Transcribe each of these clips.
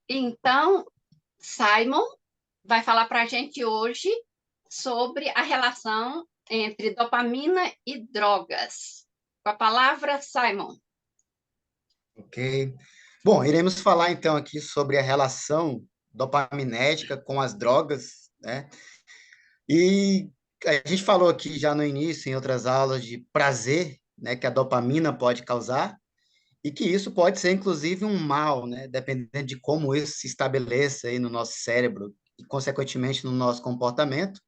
Então, Simon vai falar para a gente hoje sobre a relação entre dopamina e drogas. Com a palavra, Simon. Ok. Bom, iremos falar então aqui sobre a relação dopaminética com as drogas, né? E a gente falou aqui já no início, em outras aulas, de prazer, né, que a dopamina pode causar, e que isso pode ser inclusive um mal, né, dependendo de como isso se estabeleça aí no nosso cérebro e, consequentemente, no nosso comportamento.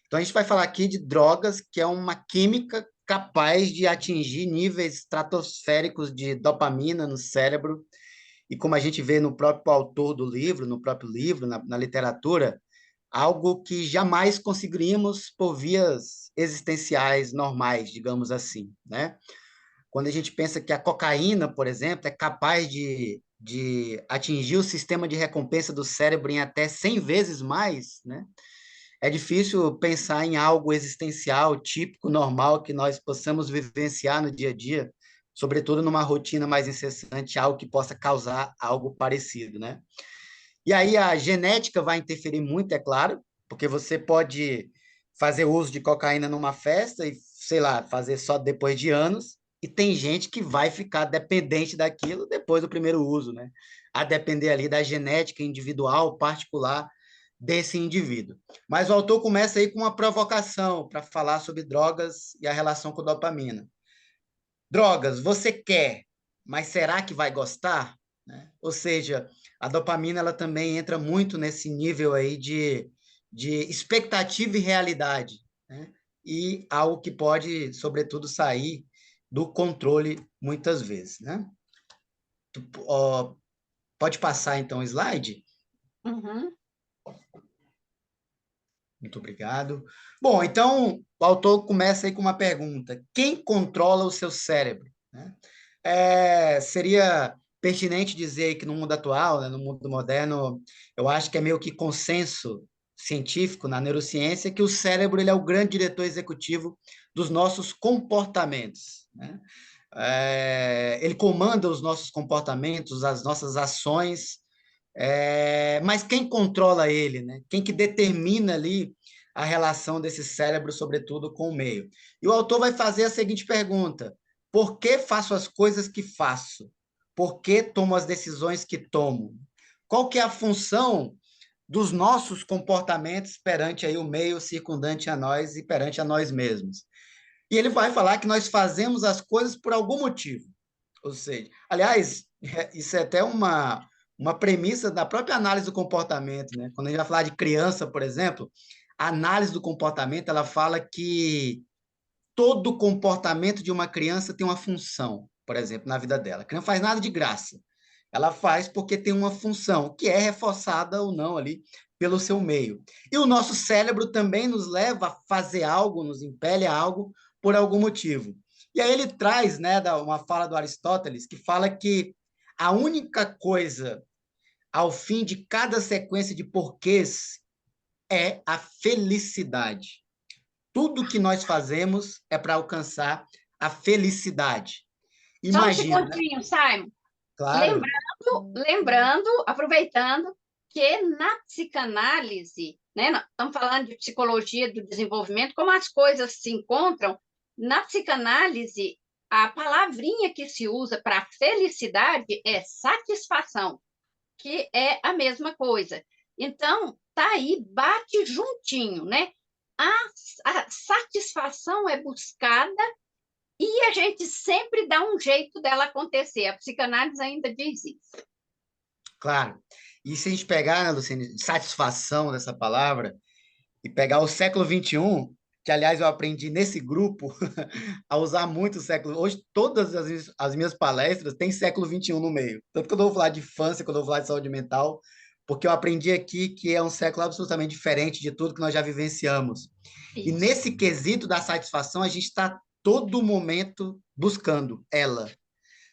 Então, a gente vai falar aqui de drogas, que é uma química capaz de atingir níveis estratosféricos de dopamina no cérebro. E como a gente vê no próprio autor do livro, no próprio livro, na literatura, algo que jamais conseguiríamos por vias existenciais normais, digamos assim, né? Quando a gente pensa que a cocaína, por exemplo, é capaz de atingir o sistema de recompensa do cérebro em até 100 vezes mais, né? É difícil pensar em algo existencial, típico, normal, que nós possamos vivenciar no dia a dia, sobretudo numa rotina mais incessante, algo que possa causar algo parecido, né? E aí a genética vai interferir muito, é claro, porque você pode fazer uso de cocaína numa festa e, sei lá, fazer só depois de anos, e tem gente que vai ficar dependente daquilo depois do primeiro uso, né? A depender ali da genética individual, particular desse indivíduo. Mas o autor começa aí com uma provocação para falar sobre drogas e a relação com dopamina. Drogas, você quer, mas será que vai gostar? Né? Ou seja, a dopamina ela também entra muito nesse nível aí de expectativa e realidade, né? E algo que pode, sobretudo, sair do controle muitas vezes, né? Ó, pode passar, então, o slide? Uhum. Muito obrigado. Bom, então, o autor começa aí com uma pergunta. Quem controla o seu cérebro? Né? Seria pertinente dizer que no mundo atual, né, no mundo moderno, eu acho que é meio que consenso científico na neurociência que o cérebro ele é o grande diretor executivo dos nossos comportamentos, né? Ele comanda os nossos comportamentos, as nossas ações, mas quem controla ele, né? Quem que determina ali a relação desse cérebro, sobretudo, com o meio? E o autor vai fazer a seguinte pergunta: por que faço as coisas que faço? Por que tomo as decisões que tomo? Qual que é a função dos nossos comportamentos perante aí o meio circundante a nós e perante a nós mesmos? E ele vai falar que nós fazemos as coisas por algum motivo. Ou seja, aliás, isso é até uma premissa da própria análise do comportamento, né? Quando a gente vai falar de criança, por exemplo, a análise do comportamento, ela fala que todo comportamento de uma criança tem uma função, por exemplo, na vida dela. A criança não faz nada de graça. Ela faz porque tem uma função, que é reforçada ou não ali pelo seu meio. E o nosso cérebro também nos leva a fazer algo, nos impele a algo por algum motivo. E aí ele traz, né, uma fala do Aristóteles, que fala que a única coisa ao fim de cada sequência de porquês é a felicidade. Tudo que nós fazemos é para alcançar a felicidade. Só um Imagina, né? segundinho, Simon. Claro, Lembrando, aproveitando que na psicanálise, né, nós estamos falando de psicologia do desenvolvimento, como as coisas se encontram, na psicanálise, a palavrinha que se usa para felicidade é satisfação, que é a mesma coisa. Então, tá aí, bate juntinho, né? A, a satisfação é buscada e a gente sempre dá um jeito dela acontecer. A psicanálise ainda diz isso. claro. E se a gente pegar, né, Luciane, satisfação dessa palavra, e pegar o século XXI, que aliás eu aprendi nesse grupo a usar muito o século. Hoje, todas as minhas palestras têm século XXI no meio. Tanto que eu vou falar de infância, quando eu vou falar de saúde mental, porque eu aprendi aqui que é um século absolutamente diferente de tudo que nós já vivenciamos. E Isso. nesse quesito da satisfação, a gente está todo momento buscando ela.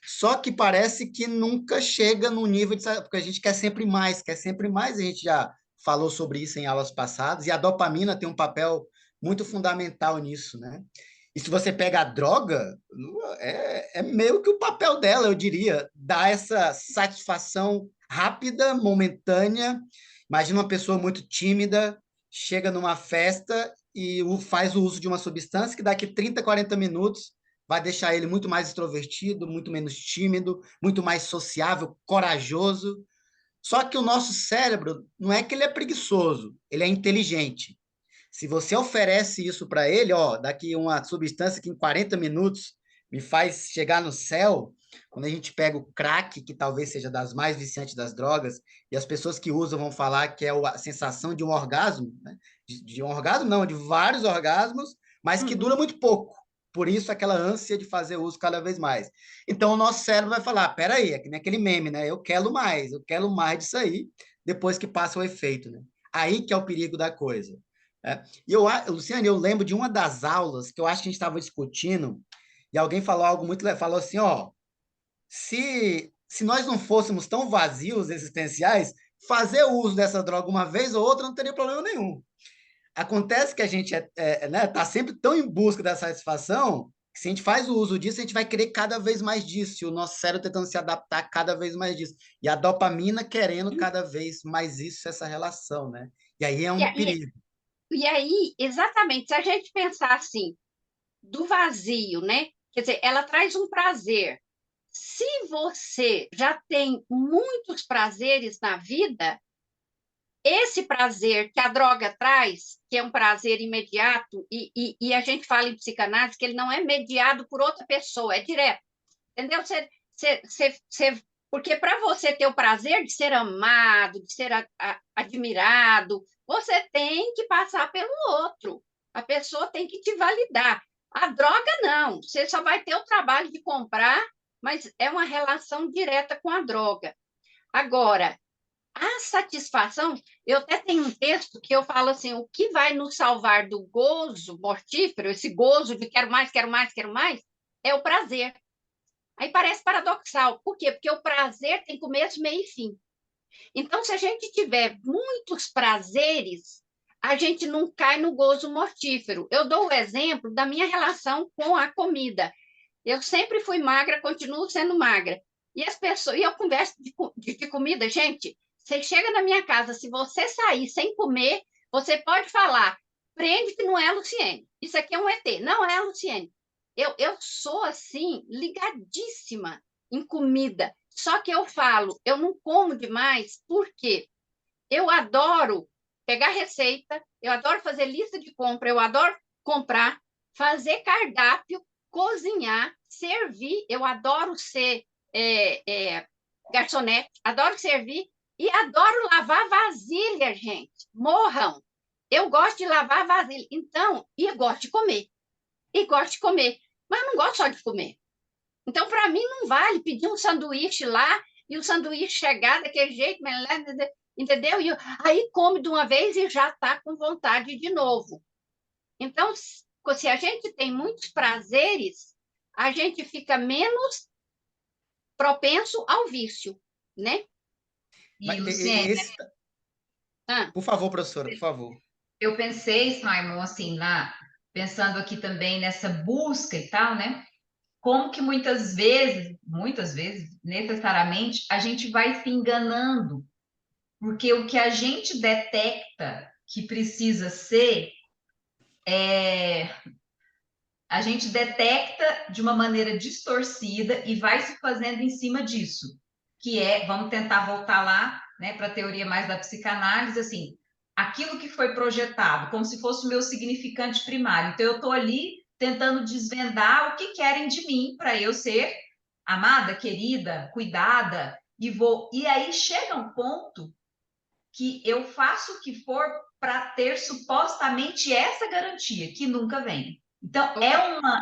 Só que parece que nunca chega no nível de... Porque a gente quer sempre mais, a gente já falou sobre isso em aulas passadas, e a dopamina tem um papel muito fundamental nisso, né? E se você pega a droga, é meio que o papel dela, eu diria, dar essa satisfação rápida, momentânea. Imagina uma pessoa muito tímida, chega numa festa e faz o uso de uma substância que daqui 30, 40 minutos vai deixar ele muito mais extrovertido, muito menos tímido, muito mais sociável, corajoso. Só que o nosso cérebro não é que ele é preguiçoso, ele é inteligente. Se você oferece isso para ele, ó, daqui uma substância que em 40 minutos me faz chegar no céu, quando a gente pega o crack, que talvez seja das mais viciantes das drogas, e as pessoas que usam vão falar que é a sensação de um orgasmo, né? De um orgasmo, não, de vários orgasmos, mas que dura muito pouco. Por isso, aquela ânsia de fazer uso cada vez mais. Então, o nosso cérebro vai falar: peraí, é que nem aquele meme, né? Eu quero mais disso aí, depois que passa o efeito, né? Aí que é o perigo da coisa. E Luciane, eu lembro de uma das aulas que eu acho que a gente estava discutindo, e alguém falou algo muito, falou assim, ó, se nós não fôssemos tão vazios existenciais, fazer uso dessa droga uma vez ou outra não teria problema nenhum. Acontece que a gente né, tá sempre tão em busca dessa satisfação, que se a gente faz o uso disso, a gente vai querer cada vez mais disso, e o nosso cérebro tentando se adaptar cada vez mais disso, e a dopamina querendo cada vez mais isso, essa relação, né? E aí é E, um e, perigo. e aí, exatamente, se a gente pensar assim, do vazio, né? Quer dizer, ela traz um prazer. Se você já tem muitos prazeres na vida, esse prazer que a droga traz, que é um prazer imediato, e a gente fala em psicanálise que ele não é mediado por outra pessoa, é direto. Entendeu? Porque para você ter o prazer de ser amado, de ser admirado, você tem que passar pelo outro. A pessoa tem que te validar. A droga, não. Você só vai ter o trabalho de comprar, mas é uma relação direta com a droga. Agora, a satisfação, eu até tenho um texto que eu falo assim: o que vai nos salvar do gozo mortífero, esse gozo de quero mais, quero mais, quero mais, é o prazer. Aí parece paradoxal. Por quê? Porque o prazer tem começo, meio e fim. Então, se a gente tiver muitos prazeres, a gente não cai no gozo mortífero. Eu dou o exemplo da minha relação com a comida. Eu sempre fui magra, continuo sendo magra. E as pessoas, e eu converso de comida, gente. Você chega na minha casa, se você sair sem comer, você pode falar, prende que não é a Luciene. Isso aqui é um ET, não é a Luciene. Eu sou assim, ligadíssima em comida. Só que eu falo, eu não como demais, porque eu adoro pegar receita, eu adoro fazer lista de compra, eu adoro comprar, fazer cardápio, cozinhar, servir. Eu adoro ser garçonete, adoro servir e adoro lavar vasilha, gente. Morram! Eu gosto de lavar vasilha. Então, e eu gosto de comer. E gosto de comer. Mas não gosto só de comer. Então, para mim, não vale pedir um sanduíche lá e o sanduíche chegar daquele jeito, entendeu? E aí come de uma vez e já está com vontade de novo. Então, se a gente tem muitos prazeres, a gente fica menos propenso ao vício, né? E, Luciene, Ah, Por favor, professora, por favor. eu pensei, Simon, assim, pensando aqui também nessa busca e tal, né? Como que muitas vezes, necessariamente, a gente vai se enganando, porque o que a gente detecta que precisa ser, a gente detecta de uma maneira distorcida e vai se fazendo em cima disso, que é, vamos tentar voltar lá, né, para a teoria mais da psicanálise, assim, aquilo que foi projetado, como se fosse o meu significante primário. Então, eu estou ali tentando desvendar o que querem de mim para eu ser amada, querida, cuidada, e aí chega um ponto que eu faço o que for para ter supostamente essa garantia, que nunca vem. Então,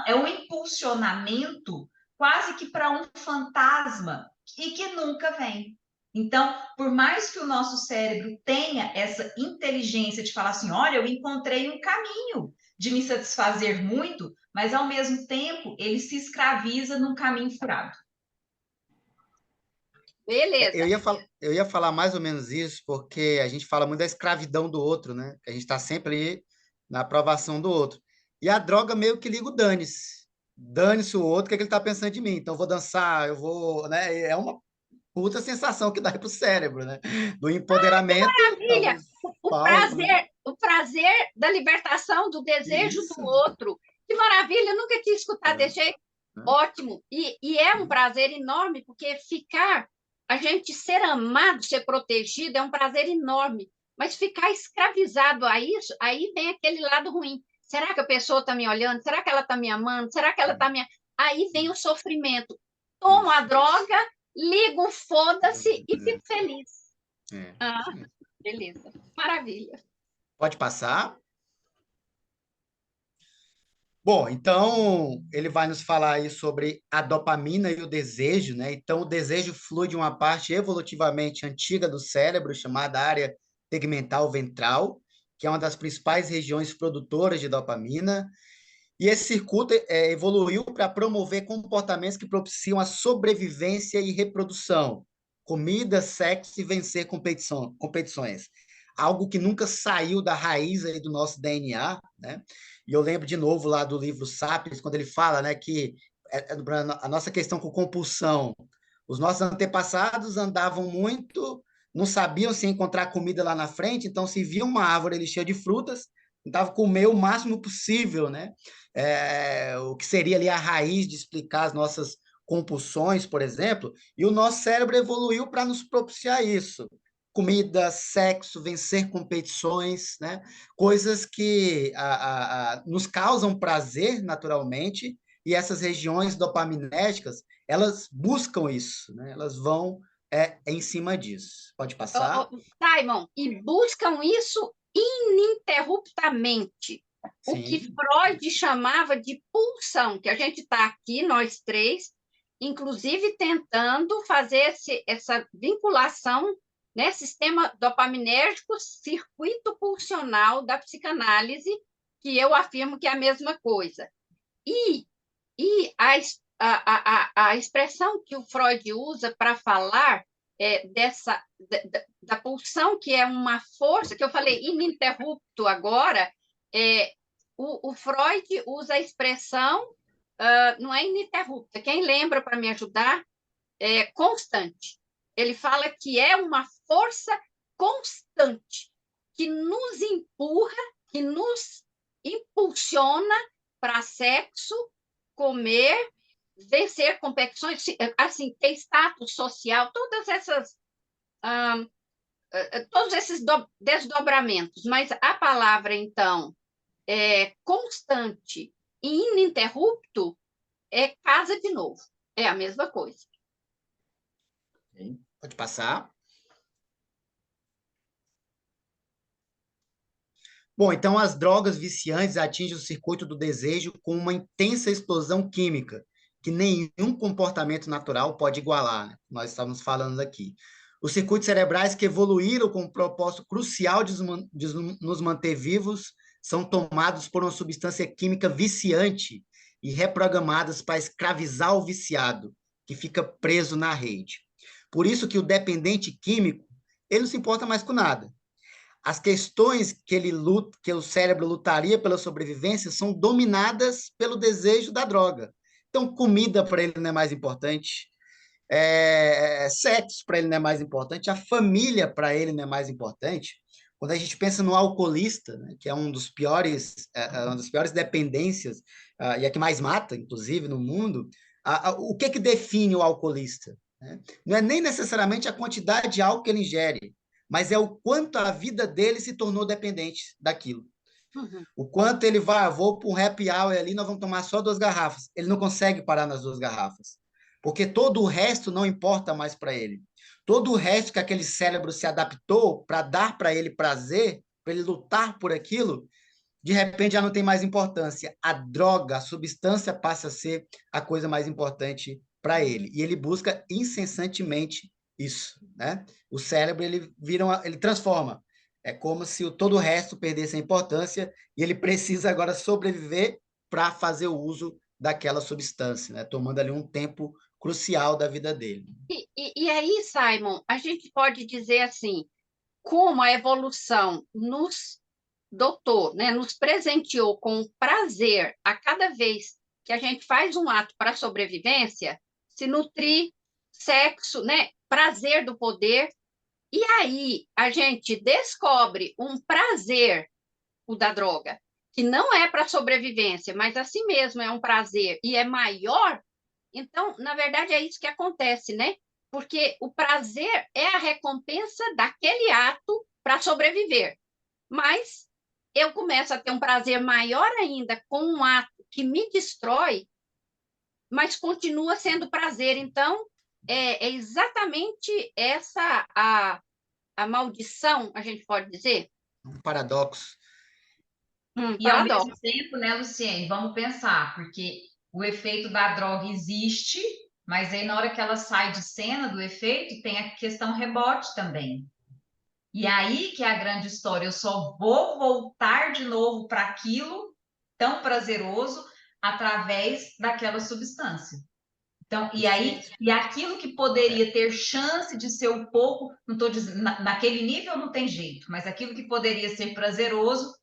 é um impulsionamento quase que para um fantasma e que nunca vem. Então, por mais que o nosso cérebro tenha essa inteligência de falar assim, olha, eu encontrei um caminho de me satisfazer muito, mas ao mesmo tempo ele se escraviza num caminho furado. beleza. Eu ia falar mais ou menos isso, porque a gente fala muito da escravidão do outro, né? A gente está sempre ali na aprovação do outro. E a droga meio que liga o dane-se. Dane-se o outro, o que, é que ele está pensando de mim? Então, eu vou dançar, eu vou. Né? puta sensação que dá para o cérebro, né? Do empoderamento, Maravilha! talvez falso, né? O prazer da libertação do desejo do Isso. outro. Que maravilha! Eu nunca tinha escutado É, desse jeito. né? Ótimo. E é um prazer enorme, porque a gente ser amado, ser protegido, é um prazer enorme. Mas ficar escravizado a isso, aí vem aquele lado ruim. Será que a pessoa está me olhando? Será que ela está me amando? Será que ela está me... Aí vem o sofrimento. Tomo a Isso. droga, ligo, foda-se e É, fico feliz. Ah, isso mesmo. beleza. Maravilha. Pode passar? Bom, então ele vai nos falar aí sobre a dopamina e o desejo, né? Então, o desejo flui de uma parte evolutivamente antiga do cérebro, chamada área tegmental ventral, que é uma das principais regiões produtoras de dopamina. E esse circuito evoluiu para promover comportamentos que propiciam a sobrevivência e reprodução, comida, sexo e vencer competições. Algo que nunca saiu da raiz aí do nosso DNA, né? E eu lembro de novo lá do livro Sapiens, quando ele fala, né, que a nossa questão com compulsão, os nossos antepassados andavam muito, não sabiam se encontrar comida lá na frente, então se via uma árvore ali cheia de frutas, tentava comer o máximo possível, né? O que seria ali a raiz de explicar as nossas compulsões, por exemplo, e o nosso cérebro evoluiu para nos propiciar isso. Comida, sexo, vencer competições, né? Coisas que nos causam prazer naturalmente, e essas regiões dopaminérgicas, elas buscam isso, né? Elas vão em cima disso. Pode passar? Simon, e buscam isso ininterruptamente. O que Sim. Freud chamava de pulsão, que a gente está aqui, nós três, inclusive tentando fazer essa vinculação, né, sistema dopaminérgico, circuito pulsional da psicanálise, que eu afirmo que é a mesma coisa. E a expressão que o Freud usa para falar da pulsão, que é uma força, que eu falei ininterrupto agora, o Freud usa a expressão, não é ininterrupta, quem lembra para me ajudar? É constante. Ele fala que é uma força constante, que nos empurra, que nos impulsiona para sexo, comer, vencer competições, assim, ter status social, todos esses desdobramentos. Mas a palavra, então, constante e ininterrupto é casa de novo. É a mesma coisa. Pode passar. Bom, então as drogas viciantes atingem o circuito do desejo com uma intensa explosão química, que nenhum comportamento natural pode igualar, né? Nós estamos falando aqui. Os circuitos cerebrais que evoluíram com o propósito crucial de nos manter vivos são tomados por uma substância química viciante e reprogramadas para escravizar o viciado, que fica preso na rede. Por isso que o dependente químico, ele não se importa mais com nada. As questões que o cérebro lutaria pela sobrevivência são dominadas pelo desejo da droga. Então, comida para ele não é mais importante, sexo para ele não é mais importante, a família para ele não é mais importante. Quando a gente pensa no alcoolista, né, que é uma das piores dependências, e a que mais mata, inclusive, no mundo, o que define o alcoolista? Né? Não é nem necessariamente a quantidade de álcool que ele ingere, mas é o quanto a vida dele se tornou dependente daquilo. Uhum. O quanto ele vai, vou para um happy hour ali, nós vamos tomar só 2 garrafas. Ele não consegue parar nas 2 garrafas, porque todo o resto não importa mais para ele. Todo o resto que aquele cérebro se adaptou para dar para ele prazer, para ele lutar por aquilo, de repente já não tem mais importância. A droga, a substância passa a ser a coisa mais importante para ele. E ele busca incessantemente isso, né? O cérebro ele transforma. É como se todo o resto perdesse a importância e ele precisa agora sobreviver para fazer o uso daquela substância, né? Tomando ali um tempo crucial da vida dele. E aí, Simon, a gente pode dizer assim, como a evolução nos dotou, né, nos presenteou com prazer a cada vez que a gente faz um ato para a sobrevivência, se nutrir, sexo, né? Prazer do poder. E aí a gente descobre um prazer, o da droga, que não é para sobrevivência, mas assim mesmo é um prazer e é maior. Então, na verdade, é isso que acontece, né? Porque o prazer é a recompensa daquele ato para sobreviver. Mas eu começo a ter um prazer maior ainda com um ato que me destrói, mas continua sendo prazer. Então, é exatamente essa a maldição, a gente pode dizer? Um paradoxo. E ao Paradoxo. mesmo tempo, né, Luciene, vamos pensar, porque o efeito da droga existe, mas aí na hora que ela sai de cena do efeito, tem a questão rebote também. E aí que é a grande história, eu só vou voltar de novo para aquilo tão prazeroso através daquela substância. Então, e aí, e aquilo que poderia ter chance de ser um pouco, não estou dizendo, naquele nível não tem jeito, mas aquilo que poderia ser prazeroso,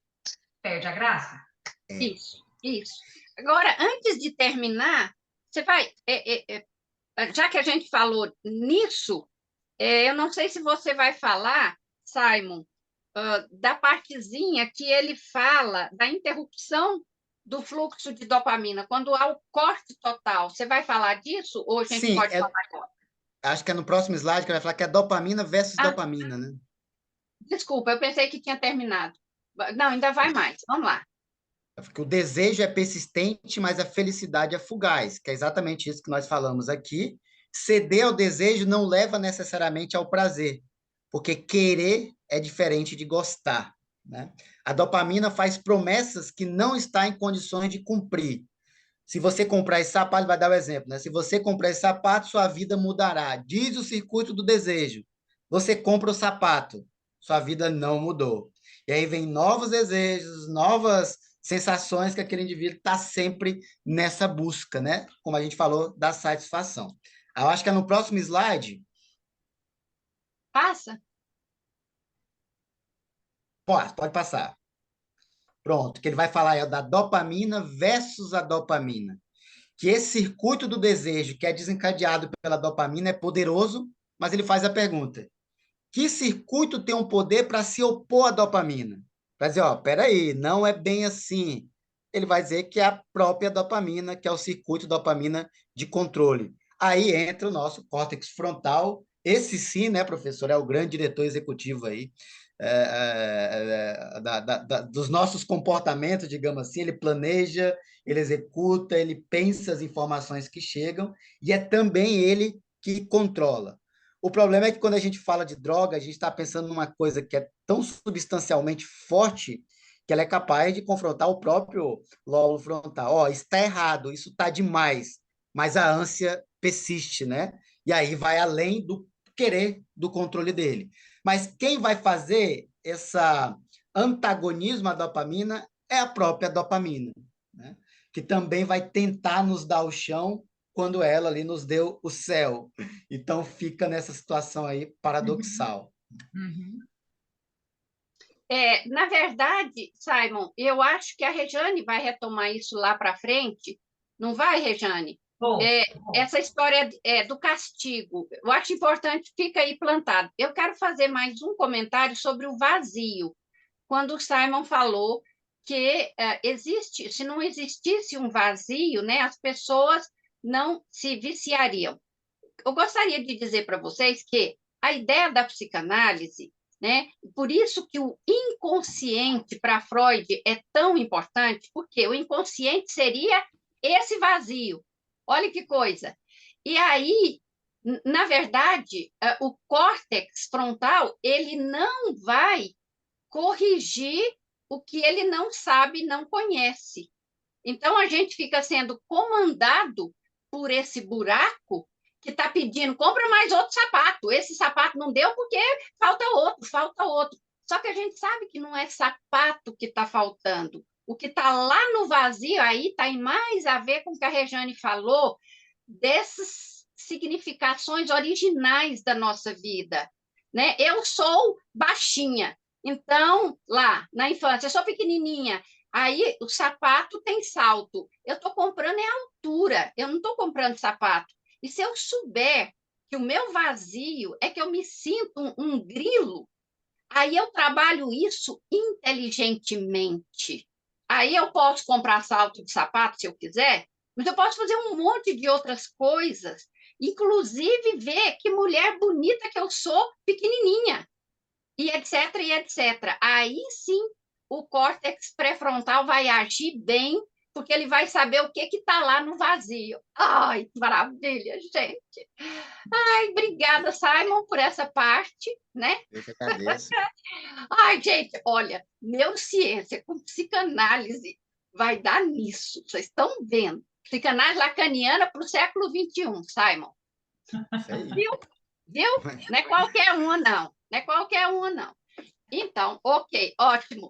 perde a graça. Isso, isso. Agora, antes de terminar, você vai, já que a gente falou nisso, eu não sei se você vai falar, Simon, da partezinha que ele fala da interrupção do fluxo de dopamina, quando há o corte total. Você vai falar disso ou a gente Sim, pode falar agora? acho que é no próximo slide que vai falar que é dopamina versus Ah, dopamina, né? desculpa, eu pensei que tinha terminado. Não, ainda vai mais. Vamos lá. Porque o desejo é persistente, mas a felicidade é fugaz, que é exatamente isso que nós falamos aqui. Ceder ao desejo não leva necessariamente ao prazer, porque querer é diferente de gostar, né? A dopamina faz promessas que não está em condições de cumprir. Se você comprar esse sapato, vai dar o exemplo, né? Se você comprar esse sapato, sua vida mudará. Diz o circuito do desejo. Você compra o sapato, sua vida não mudou. E aí vem novos desejos, novas sensações que aquele indivíduo está sempre nessa busca, né? Como a gente falou, da satisfação. Eu acho que é no próximo slide. Passa. Pode passar. Pronto, que ele vai falar é da dopamina versus a dopamina. Que esse circuito do desejo que é desencadeado pela dopamina é poderoso, mas ele faz a pergunta: que circuito tem um poder para se opor à dopamina? Vai dizer, ó, peraí, não é bem assim. Ele vai dizer que é a própria dopamina, que é o circuito dopamina de controle. Aí entra o nosso córtex frontal. Esse sim, né, professor, é o grande diretor executivo aí dos nossos comportamentos, digamos assim. Ele planeja, ele executa, ele pensa as informações que chegam e é também ele que controla. O problema é que quando a gente fala de droga, a gente está pensando numa coisa que é tão substancialmente forte que ela é capaz de confrontar o próprio lóbulo frontal. Ó, está errado, isso está demais, mas a ânsia persiste, né? E aí vai além do querer do controle dele. Mas quem vai fazer esse antagonismo à dopamina é a própria dopamina, né? Que também vai tentar nos dar o chão quando ela ali nos deu o céu. Então fica nessa situação aí paradoxal. Uhum. Na verdade, Simon, eu acho que a Rejane vai retomar isso lá para frente. Não vai, Rejane? Bom, Essa história do castigo, eu acho importante, fica aí plantado. Eu quero fazer mais um comentário sobre o vazio, quando o Simon falou que existe, se não existisse um vazio, né, as pessoas não se viciariam. Eu gostaria de dizer para vocês que a ideia da psicanálise, né, por isso que o inconsciente para Freud é tão importante, porque o inconsciente seria esse vazio. Olha que coisa. E aí, na verdade, o córtex frontal, ele não vai corrigir o que ele não sabe, não conhece. Então, a gente fica sendo comandado por esse buraco que está pedindo, compra mais outro sapato. Esse sapato não deu porque falta outro, falta outro. Só que a gente sabe que não é sapato que está faltando. O que está lá no vazio aí está mais a ver com o que a Rejane falou, dessas significações originais da nossa vida. Né? Eu sou baixinha, então, lá na infância, eu sou pequenininha, aí o sapato tem salto. Eu estou comprando é altura, eu não estou comprando sapato. E se eu souber que o meu vazio é que eu me sinto um grilo. Aí eu trabalho isso inteligentemente. Aí eu posso comprar salto de sapato se eu quiser, mas eu posso fazer um monte de outras coisas, inclusive ver que mulher bonita que eu sou, pequenininha, e etc, e etc. Aí sim, o córtex pré-frontal vai agir bem, porque ele vai saber o que está lá no vazio. Ai, que maravilha, gente! Ai, obrigada, Simon, por essa parte, né? Eu que agradeço. Ai, gente, olha, neurociência com psicanálise vai dar nisso. Vocês estão vendo? Psicanálise lacaniana para o século XXI, Simon. Isso aí. Viu? Viu? Não é qualquer uma, não. Não é qualquer uma, não. Então, ok, ótimo.